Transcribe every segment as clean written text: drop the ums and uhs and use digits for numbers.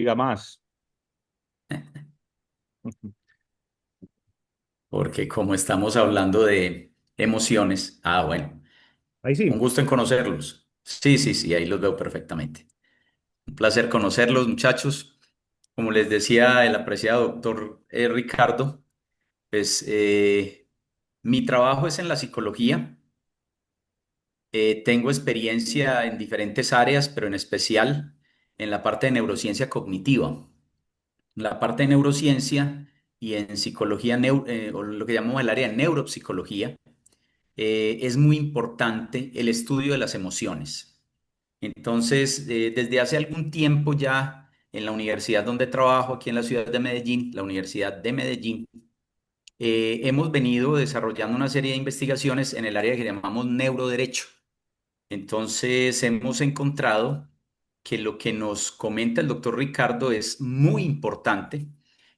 Diga más. Porque como estamos hablando de emociones, bueno, Ahí un sí. gusto en conocerlos. Sí, sí, sí, ahí los veo perfectamente. Un placer conocerlos, muchachos. Como les decía el apreciado doctor Ricardo, pues mi trabajo es en la psicología. Tengo experiencia en diferentes áreas, pero en especial en la parte de neurociencia cognitiva. La parte de neurociencia y en psicología, o lo que llamamos el área de neuropsicología, es muy importante el estudio de las emociones. Entonces, desde hace algún tiempo ya en la universidad donde trabajo, aquí en la ciudad de Medellín, la Universidad de Medellín, hemos venido desarrollando una serie de investigaciones en el área que llamamos neuroderecho. Entonces, hemos encontrado que lo que nos comenta el doctor Ricardo es muy importante,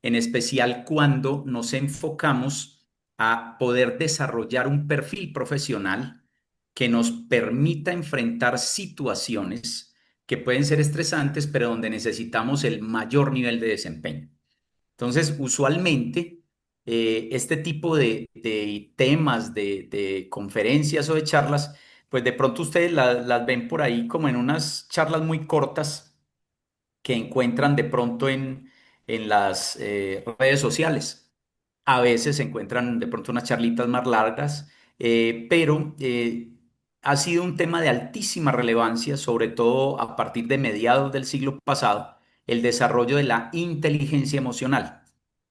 en especial cuando nos enfocamos a poder desarrollar un perfil profesional que nos permita enfrentar situaciones que pueden ser estresantes, pero donde necesitamos el mayor nivel de desempeño. Entonces, usualmente, este tipo de temas, de conferencias o de charlas, pues de pronto ustedes las ven por ahí como en unas charlas muy cortas que encuentran de pronto en las redes sociales. A veces se encuentran de pronto unas charlitas más largas, pero ha sido un tema de altísima relevancia, sobre todo a partir de mediados del siglo pasado, el desarrollo de la inteligencia emocional.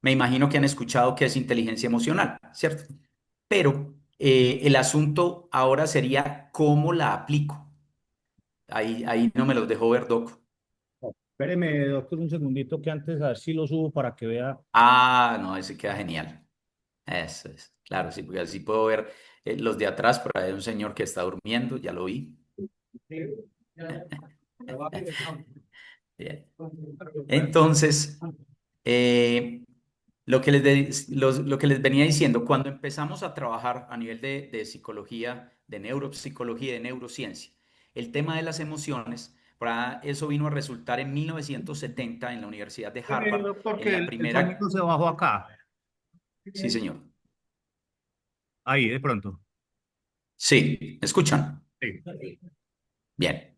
Me imagino que han escuchado qué es inteligencia emocional, ¿cierto? Pero el asunto ahora sería cómo la aplico. Ahí no me los dejó ver, Doc. Espéreme, doctor, un segundito que antes a ver si lo subo para que vea. Ah, no, ese queda genial. Eso es, claro, sí, porque así puedo ver los de atrás, por ahí hay un señor que está durmiendo, ya lo vi. Bien. Entonces, eh, lo que les venía diciendo, cuando empezamos a trabajar a nivel de psicología, de neuropsicología y de neurociencia, el tema de las emociones, para eso vino a resultar en 1970 en la Universidad de Espéreme, Harvard, doctor, en que la el sonido primera, se bajó acá. sí, señor, Ahí, de pronto. sí, ¿me escuchan? Sí. Bien.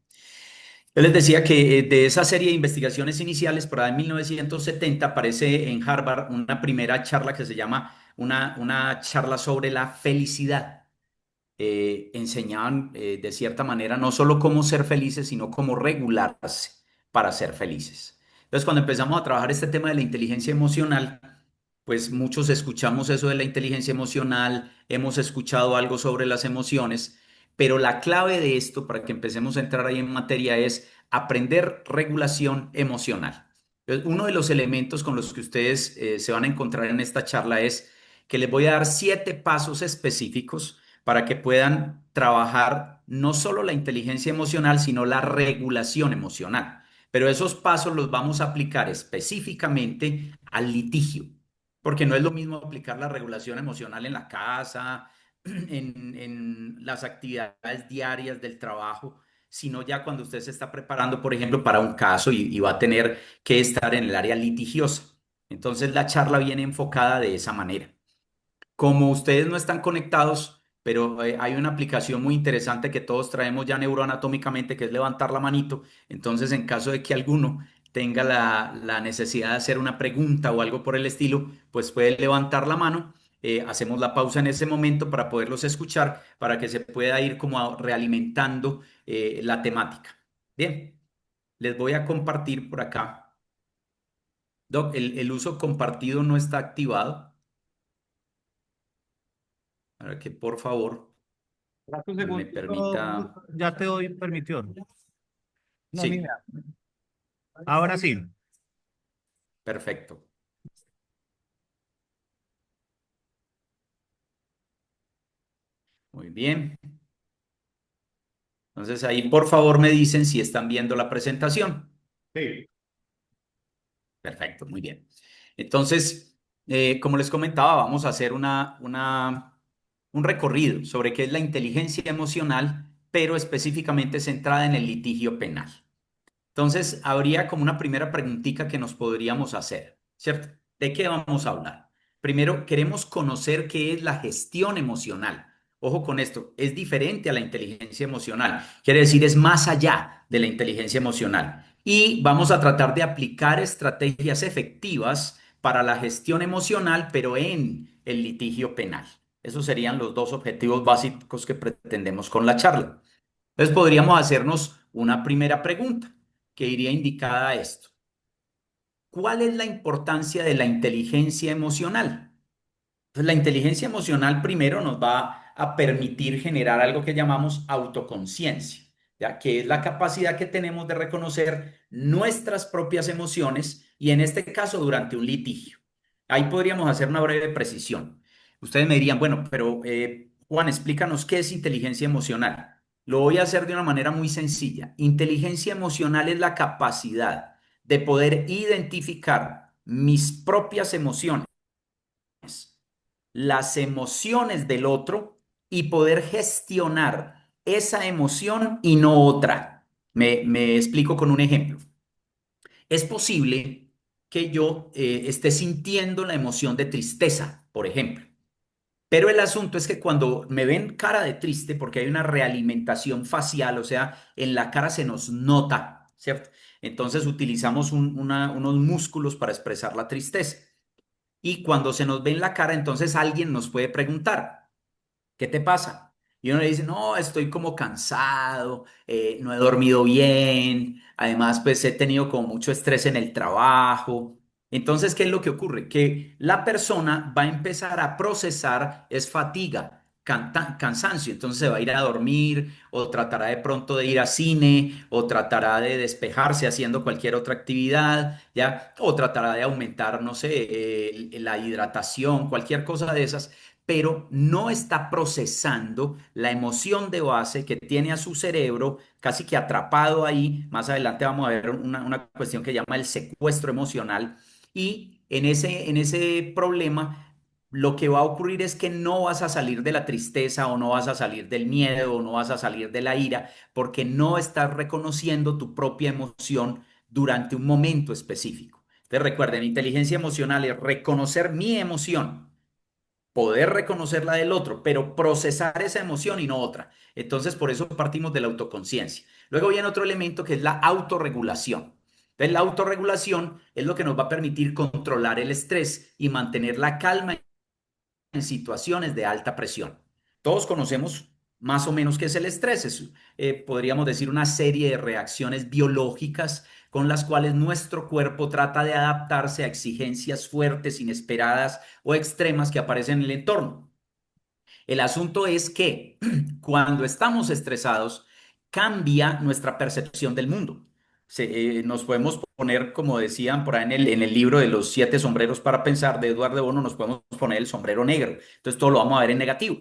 Yo les decía que de esa serie de investigaciones iniciales, por ahí en 1970, aparece en Harvard una primera charla que se llama una charla sobre la felicidad. Enseñaban de cierta manera no solo cómo ser felices, sino cómo regularse para ser felices. Entonces, cuando empezamos a trabajar este tema de la inteligencia emocional, pues muchos escuchamos eso de la inteligencia emocional, hemos escuchado algo sobre las emociones, pero la clave de esto, para que empecemos a entrar ahí en materia, es aprender regulación emocional. Entonces, uno de los elementos con los que ustedes se van a encontrar en esta charla es que les voy a dar 7 pasos específicos para que puedan trabajar no solo la inteligencia emocional, sino la regulación emocional. Pero esos pasos los vamos a aplicar específicamente al litigio, porque no es lo mismo aplicar la regulación emocional en la casa, en las actividades diarias del trabajo, sino ya cuando usted se está preparando, por ejemplo, para un caso y va a tener que estar en el área litigiosa. Entonces la charla viene enfocada de esa manera. Como ustedes no están conectados, pero hay una aplicación muy interesante que todos traemos ya neuroanatómicamente, que es levantar la manito. Entonces, en caso de que alguno tenga la necesidad de hacer una pregunta o algo por el estilo, pues puede levantar la mano. Hacemos la pausa en ese momento para poderlos escuchar, para que se pueda ir como realimentando la temática. Bien, les voy a compartir por acá. Doc, el uso compartido no está activado. Para que por favor Espérate un me segundito, permita. ya te doy permitido. No, Sí, mira. Ahora sí. perfecto. Muy bien. Entonces ahí por favor me dicen si están viendo la presentación. Sí. Perfecto, muy bien. Entonces, como les comentaba, vamos a hacer un recorrido sobre qué es la inteligencia emocional, pero específicamente centrada en el litigio penal. Entonces, habría como una primera preguntita que nos podríamos hacer, ¿cierto? ¿De qué vamos a hablar? Primero, queremos conocer qué es la gestión emocional. Ojo con esto, es diferente a la inteligencia emocional. Quiere decir, es más allá de la inteligencia emocional. Y vamos a tratar de aplicar estrategias efectivas para la gestión emocional, pero en el litigio penal. Esos serían los dos objetivos básicos que pretendemos con la charla. Entonces podríamos hacernos una primera pregunta que iría indicada a esto. ¿Cuál es la importancia de la inteligencia emocional? Pues la inteligencia emocional primero nos va a permitir generar algo que llamamos autoconciencia, ya que es la capacidad que tenemos de reconocer nuestras propias emociones y en este caso durante un litigio. Ahí podríamos hacer una breve precisión. Ustedes me dirían, bueno, pero Juan, explícanos qué es inteligencia emocional. Lo voy a hacer de una manera muy sencilla. Inteligencia emocional es la capacidad de poder identificar mis propias emociones, las emociones del otro y poder gestionar esa emoción y no otra. Me explico con un ejemplo. Es posible que yo esté sintiendo la emoción de tristeza, por ejemplo. Pero el asunto es que cuando me ven cara de triste, porque hay una realimentación facial, o sea, en la cara se nos nota, ¿cierto? Entonces utilizamos unos músculos para expresar la tristeza. Y cuando se nos ve en la cara, entonces alguien nos puede preguntar, ¿qué te pasa? Y uno le dice, no, estoy como cansado, no he dormido bien, además pues he tenido como mucho estrés en el trabajo. Entonces, ¿qué es lo que ocurre? Que la persona va a empezar a procesar es fatiga, cansancio, entonces se va a ir a dormir o tratará de pronto de ir a cine o tratará de despejarse haciendo cualquier otra actividad, ¿ya? O tratará de aumentar, no sé, la hidratación, cualquier cosa de esas, pero no está procesando la emoción de base que tiene a su cerebro casi que atrapado ahí. Más adelante vamos a ver una cuestión que llama el secuestro emocional. Y en ese problema, lo que va a ocurrir es que no vas a salir de la tristeza o no vas a salir del miedo o no vas a salir de la ira porque no estás reconociendo tu propia emoción durante un momento específico. Entonces recuerden, inteligencia emocional es reconocer mi emoción, poder reconocer la del otro, pero procesar esa emoción y no otra. Entonces, por eso partimos de la autoconciencia. Luego viene otro elemento que es la autorregulación. Entonces, la autorregulación es lo que nos va a permitir controlar el estrés y mantener la calma en situaciones de alta presión. Todos conocemos más o menos qué es el estrés. Podríamos decir, una serie de reacciones biológicas con las cuales nuestro cuerpo trata de adaptarse a exigencias fuertes, inesperadas o extremas que aparecen en el entorno. El asunto es que cuando estamos estresados, cambia nuestra percepción del mundo. Nos podemos poner, como decían por ahí en el libro de los siete sombreros para pensar de Eduardo de Bono, nos podemos poner el sombrero negro. Entonces todo lo vamos a ver en negativo.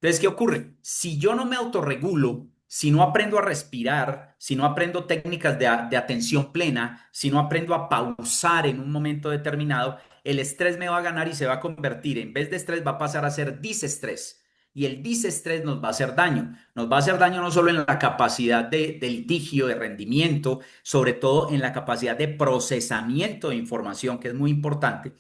Entonces, ¿qué ocurre? Si yo no me autorregulo, si no aprendo a respirar, si no aprendo técnicas de atención plena, si no aprendo a pausar en un momento determinado, el estrés me va a ganar y se va a convertir, en vez de estrés, va a pasar a ser disestrés. Y el disestrés nos va a hacer daño. Nos va a hacer daño no solo en la capacidad de litigio, de rendimiento, sobre todo en la capacidad de procesamiento de información, que es muy importante,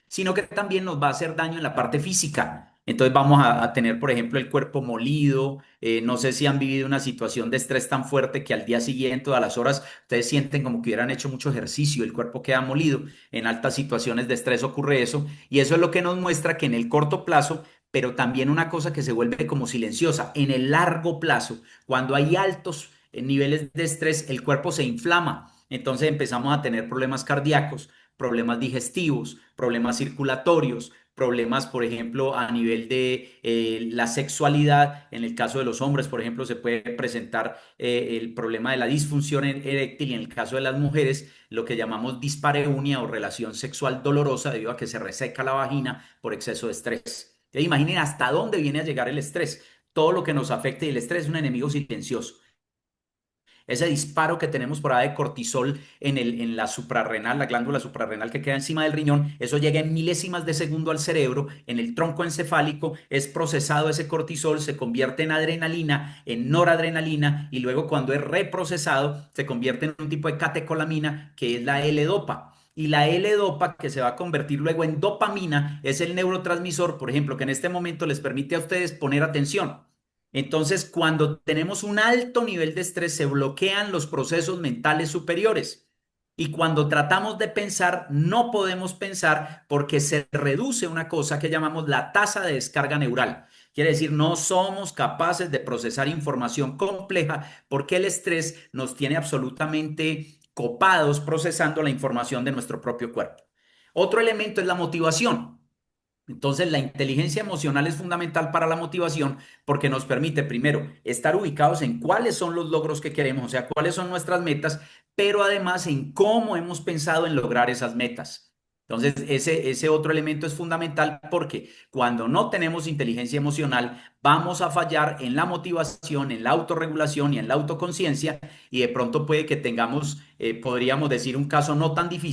sino que también nos va a hacer daño en la parte física. Entonces vamos a tener, por ejemplo, el cuerpo molido. No sé si han vivido una situación de estrés tan fuerte que al día siguiente o a las horas ustedes sienten como que hubieran hecho mucho ejercicio, el cuerpo queda molido. En altas situaciones de estrés ocurre eso y eso es lo que nos muestra que en el corto plazo, pero también una cosa que se vuelve como silenciosa, en el largo plazo, cuando hay altos niveles de estrés, el cuerpo se inflama. Entonces empezamos a tener problemas cardíacos, problemas digestivos, problemas circulatorios, problemas, por ejemplo, a nivel de la sexualidad. En el caso de los hombres, por ejemplo, se puede presentar el problema de la disfunción eréctil y en el caso de las mujeres, lo que llamamos dispareunia o relación sexual dolorosa debido a que se reseca la vagina por exceso de estrés. Entonces, imaginen hasta dónde viene a llegar el estrés. Todo lo que nos afecte y el estrés es un enemigo silencioso. ese disparo que tenemos por ahí de cortisol en la suprarrenal, la glándula suprarrenal que queda encima del riñón, eso llega en milésimas de segundo al cerebro, en el tronco encefálico, es procesado ese cortisol, se convierte en adrenalina, en noradrenalina, y luego cuando es reprocesado, se convierte en un tipo de catecolamina que es la L-dopa. Y la L-dopa, que se va a convertir luego en dopamina, es el neurotransmisor, por ejemplo, que en este momento les permite a ustedes poner atención. Entonces, cuando tenemos un alto nivel de estrés, se bloquean los procesos mentales superiores. Y cuando tratamos de pensar, no podemos pensar porque se reduce una cosa que llamamos la tasa de descarga neural. Quiere decir, no somos capaces de procesar información compleja porque el estrés nos tiene absolutamente copados procesando la información de nuestro propio cuerpo. Otro elemento es la motivación. Entonces, la inteligencia emocional es fundamental para la motivación porque nos permite, primero, estar ubicados en cuáles son los logros que queremos, o sea, cuáles son nuestras metas, pero además en cómo hemos pensado en lograr esas metas. Entonces, ese otro elemento es fundamental porque cuando no tenemos inteligencia emocional, vamos a fallar en la motivación, en la autorregulación y en la autoconciencia, y de pronto puede que tengamos, podríamos decir, un caso no tan difícil